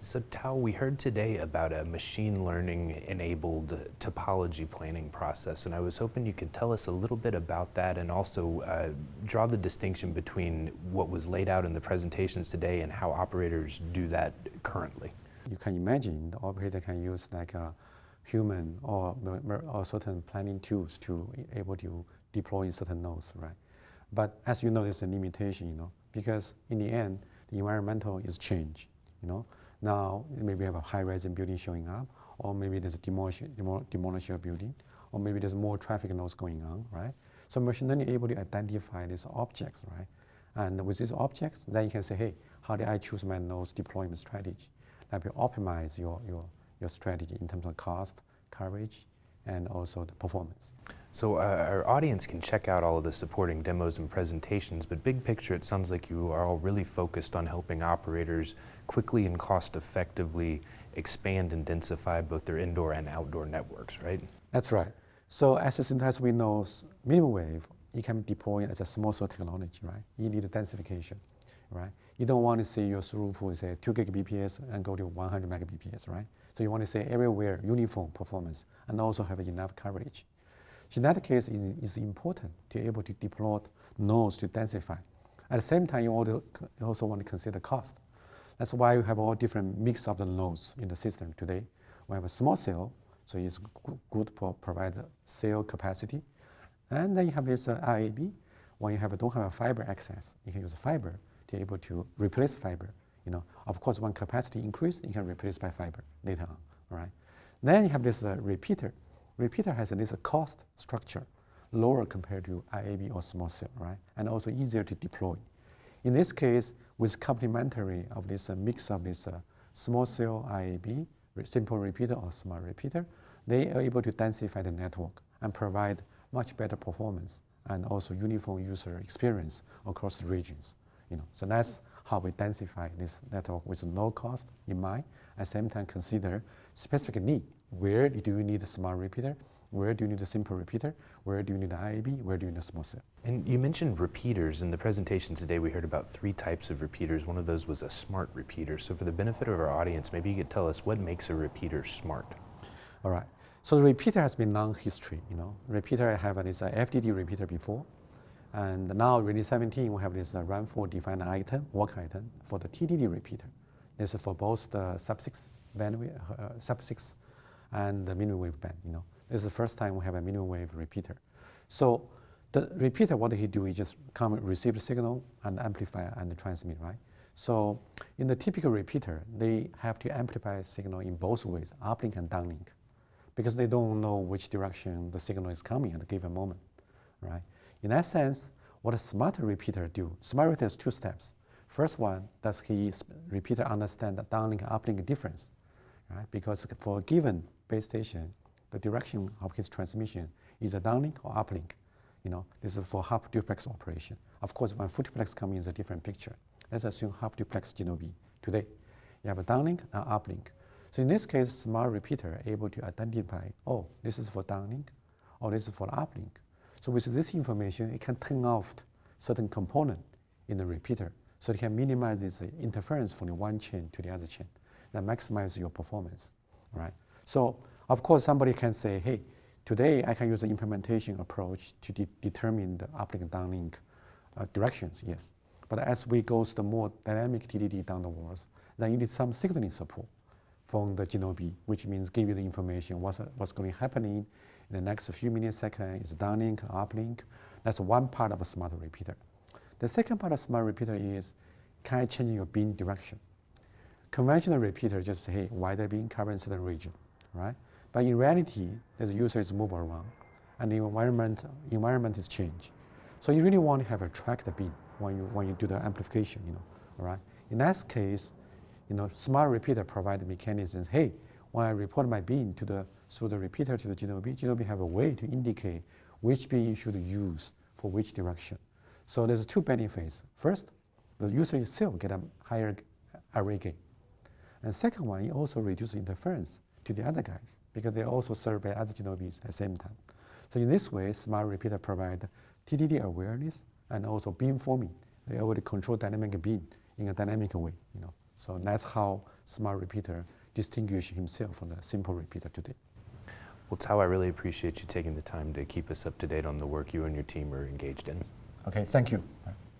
So Tao, we heard today about a machine learning enabled topology planning process, and I was hoping you could tell us a little bit about that and also draw the distinction between what was laid out in the presentations today and how operators do that currently. You can imagine the operator can use like a human or certain planning tools to able to deploy in certain nodes, right? But as you know, there's a limitation, because in the end, the environmental is changed, Now, maybe we have a high-rise building showing up, or maybe there's a demolish building, or maybe there's more traffic nodes going on, right? So machine learning is able to identify these objects, right? And with these objects, then you can say, hey, how do I choose my nodes deployment strategy? That will optimize your strategy in terms of cost, coverage, and also the performance. So our audience can check out all of the supporting demos and presentations, but big picture, it sounds like you are all really focused on helping operators quickly and cost effectively expand and densify both their indoor and outdoor networks, right? That's right. So as we know, mmWave, it can be deployed as a small cell technology, right? You need a densification, right? You don't want to see your throughput, say 2 Gbps and go to 100 Mbps, right? So you want to say everywhere uniform performance and also have enough coverage. So in that case, it's important to be able to deploy nodes to densify. At the same time, you also want to consider cost. That's why we have all different mix of the nodes in the system today. We have a small cell, so it's good for provide cell capacity. And then you have this RAB. When you don't have a fiber access, you can use fiber to be able to replace fiber. Of course, when capacity increase, you can replace by fiber later on, right? Then you have this repeater. Repeater has this cost structure, lower compared to RAB or small cell, right? And also easier to deploy. In this case, with complementary of this mix of this small cell RAB, simple repeater or smart repeater, they are able to densify the network and provide much better performance and also uniform user experience across the regions. So that's how we densify this network with no cost in mind. At the same time, consider specific need. Where do you need a smart repeater? Where do you need a simple repeater? Where do you need an RAB? Where do you need a small cell? And you mentioned repeaters. In the presentation today, we heard about 3 types of repeaters. One of those was a smart repeater. So for the benefit of our audience, maybe you could tell us what makes a repeater smart. All right. So the repeater has been long history. Repeater have this FDD repeater before. And now, release 17, we have this run for defined item, work item for the TDD repeater. This is for both the sub-6 bandwidth, sub-6 and the mmWave band. This is the first time we have a mmWave repeater. So the repeater, what he do? He just receive the signal and amplify and transmit, right? So in the typical repeater, they have to amplify signal in both ways, uplink and downlink, because they don't know which direction the signal is coming at a given moment, right? In that sense, what a smart repeater do? Smart repeater has 2 steps. First one, does repeater understand the downlink and uplink difference, right? Because for a given base station, the direction of his transmission is a downlink or uplink. This is for half duplex operation. Of course, when full duplex comes in, is a different picture. Let's assume half duplex GNOB today. You have a downlink and uplink. So in this case, smart repeater able to identify, oh, this is for downlink, or this is for uplink. So with this information, it can turn off certain component in the repeater, so it can minimize its interference from the one chain to the other chain, that maximize your performance, right? So of course, somebody can say, hey, today I can use the implementation approach to determine the uplink and downlink directions, yes. But as we go to the more dynamic TDD down the walls, then you need some signaling support from the GNOB, which means give you the information, what's going to happen in the next few milliseconds, is downlink, uplink. That's one part of a smart repeater. The second part of smart repeater is, can I change your beam direction? Conventional repeater just say, hey, wider beam covering certain region, right? But in reality, the user is moving around, and the environment is changed. So you really want to have a tracked beam when you do the amplification, all right? In that case, smart repeater provide mechanisms. Hey, when I report my beam through the repeater to the GNOB have a way to indicate which beam you should use for which direction. So there's 2 benefits. First, the user itself get a higher array gain. And second one, you also reduce interference to the other guys, because they also served by other GNOBs at the same time. So in this way, smart repeater provide TDD awareness and also beam forming. They able to control dynamic beam in a dynamic way. So that's how smart repeater distinguish himself from the simple repeater today. Well, Tao, I really appreciate you taking the time to keep us up to date on the work you and your team are engaged in. Okay, thank you.